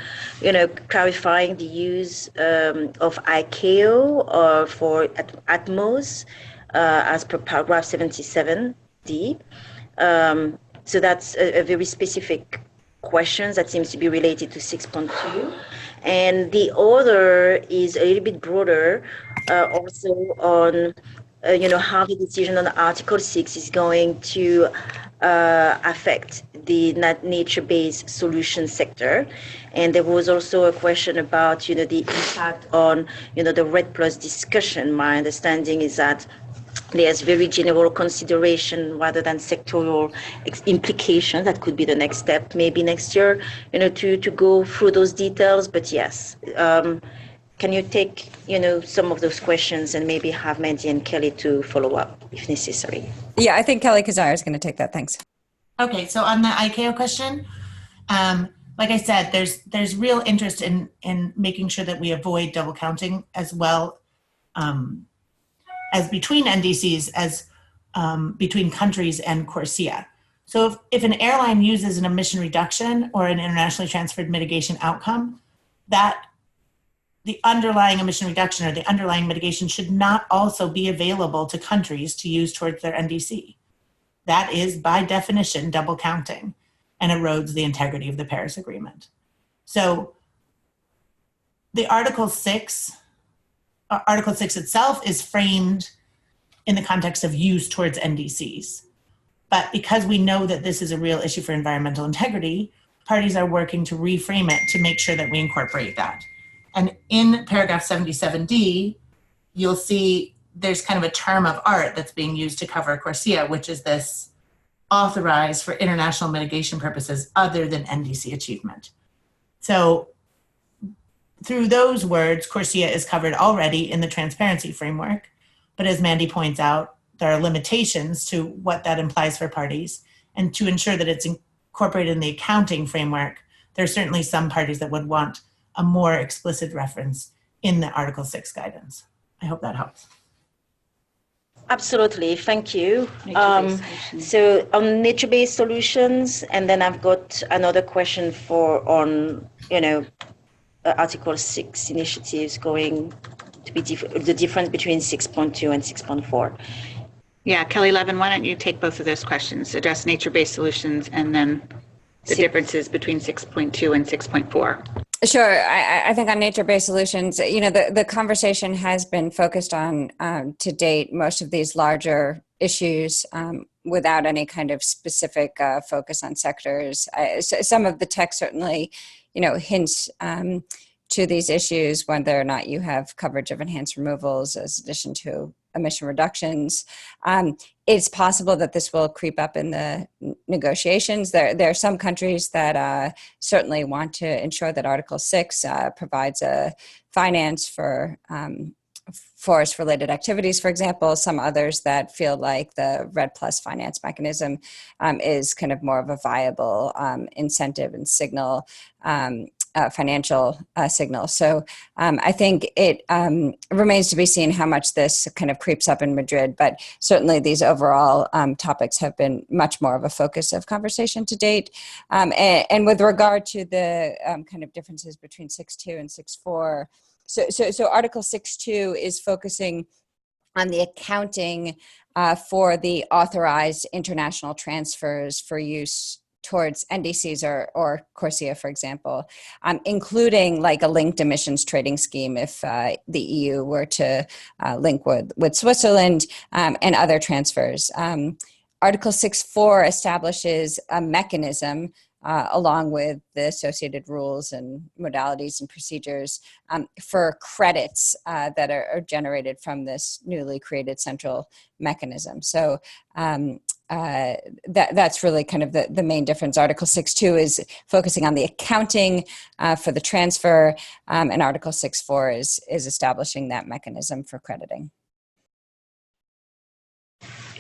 clarifying the use of ICAO for Atmos as per paragraph 77D. So that's a very specific question that seems to be related to 6.2. And the other is a little bit broader, also on how the decision on Article 6 is going to affect the nature-based solution sector. And there was also a question about, the impact on, the RED Plus discussion. My understanding is that there's very general consideration rather than sectoral implication. That could be the next step, maybe next year, to go through those details. But yes, can you take, some of those questions and maybe have Mandy and Kelly to follow up if necessary? Yeah, I think Kelly Kazar is going to take that. Thanks. Okay, so on the ICAO question, like I said, there's real interest in making sure that we avoid double counting as well as between NDCs as between countries and CORSIA. So if an airline uses an emission reduction or an internationally transferred mitigation outcome, that the underlying emission reduction or the underlying mitigation should not also be available to countries to use towards their NDC. That is, by definition, double counting and erodes the integrity of the Paris Agreement. So the Article 6 itself is framed in the context of use towards NDCs. But because we know that this is a real issue for environmental integrity, parties are working to reframe it to make sure that we incorporate that. And in paragraph 77D, you'll see there's kind of a term of art that's being used to cover CORSIA, which is this authorized for international mitigation purposes other than NDC achievement. So through those words, CORSIA is covered already in the transparency framework. But as Mandy points out, there are limitations to what that implies for parties. And to ensure that it's incorporated in the accounting framework, there are certainly some parties that would want a more explicit reference in the Article 6 guidance. I hope that helps. Absolutely, thank you. So on nature-based solutions, and then I've got another question on Article 6 initiatives going to be the difference between 6.2 and 6.4. Yeah, Kelly Levin, why don't you take both of those questions, address nature-based solutions and then the differences between 6.2 and 6.4. Sure. I think on nature-based solutions, the conversation has been focused on, to date, most of these larger issues without any kind of specific focus on sectors. Some of the text certainly, hints to these issues, whether or not you have coverage of enhanced removals as addition to emission reductions. It's possible that this will creep up in the negotiations. There are some countries that certainly want to ensure that Article 6 provides a finance for forest-related activities, for example. Some others that feel like the RED Plus finance mechanism is kind of more of a viable incentive and signal, financial signal. So I think it remains to be seen how much this kind of creeps up in Madrid, but certainly these overall topics have been much more of a focus of conversation to date. And with regard to the kind of differences between 6.2 and 6.4, so Article 6.2 is focusing on the accounting for the authorized international transfers for use towards NDCs or CORSIA, for example, including like a linked emissions trading scheme if the EU were to link with Switzerland and other transfers. Article 6.4 establishes a mechanism along with the associated rules and modalities and procedures for credits that are generated from this newly created central mechanism. So that's really kind of the main difference. Article 6.2 is focusing on the accounting for the transfer, and Article 6.4 is establishing that mechanism for crediting.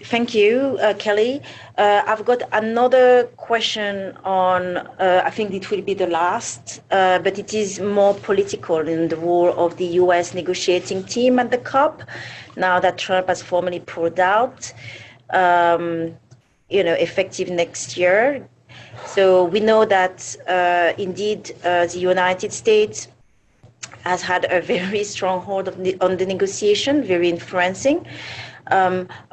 Thank you, Kelly. I've got another question on, I think it will be the last, but it is more political in the role of the US negotiating team at the COP, now that Trump has formally pulled out. effective next year. So we know that indeed the United States has had a very strong hold on the negotiation, very influencing.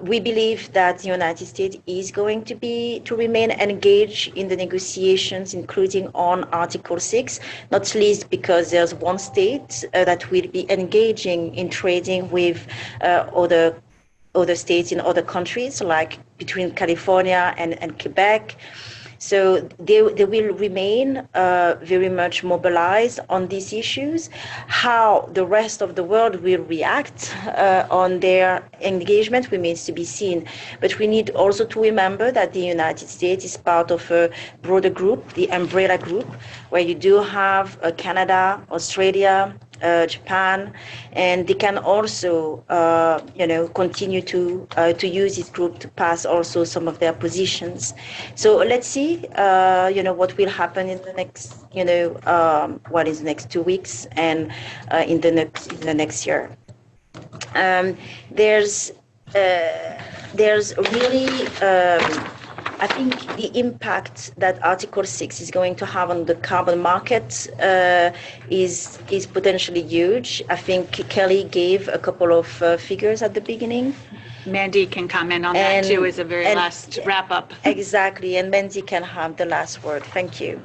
We believe that the United States is going to remain engaged in the negotiations, including on Article 6, not least because there's one state that will be engaging in trading with other states in other countries, like between California and Quebec. So they will remain very much mobilized on these issues. How the rest of the world will react on their engagement remains to be seen. But we need also to remember that the United States is part of a broader group, the umbrella group, where you do have Canada, Australia, Japan, and they can also, continue to use this group to pass also some of their positions. So let's see, what will happen in the next, what is the next 2 weeks and in the next year. There's really. I think the impact that Article 6 is going to have on the carbon market is potentially huge. I think Kelly gave a couple of figures at the beginning. Mandy can comment on that too as a very last wrap up. Exactly, and Mandy can have the last word. Thank you.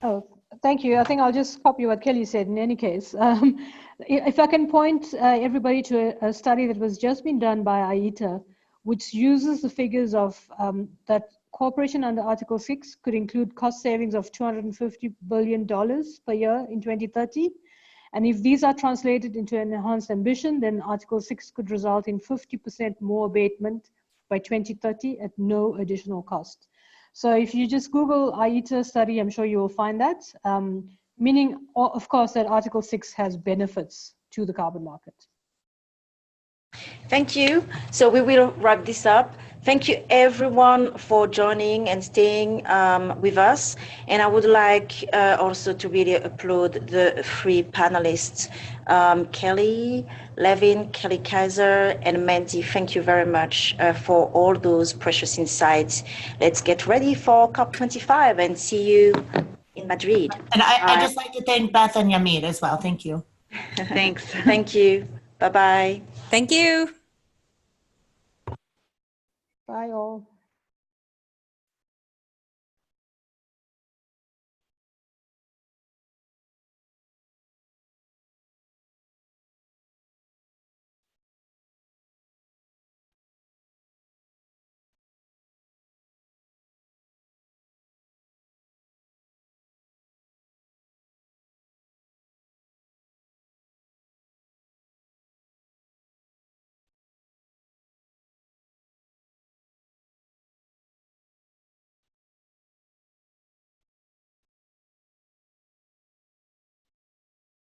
Oh, thank you. I think I'll just copy what Kelly said in any case. If I can point everybody to a study that was just been done by IETA, which uses the figures of that cooperation under Article 6 could include cost savings of $250 billion per year in 2030. And if these are translated into an enhanced ambition, then Article 6 could result in 50% more abatement by 2030 at no additional cost. So if you just Google IETA study, I'm sure you will find that, meaning, of course, that Article 6 has benefits to the carbon market. Thank you. So we will wrap this up. Thank you everyone for joining and staying with us. And I would like also to really applaud the three panelists, Kelly Levin, Kelly Kaiser, and Mandy. Thank you very much for all those precious insights. Let's get ready for COP25 and see you in Madrid. And I'd just like to thank Beth and Yamid as well. Thank you. Thanks. Thank you. Bye-bye. Thank you. Bye all.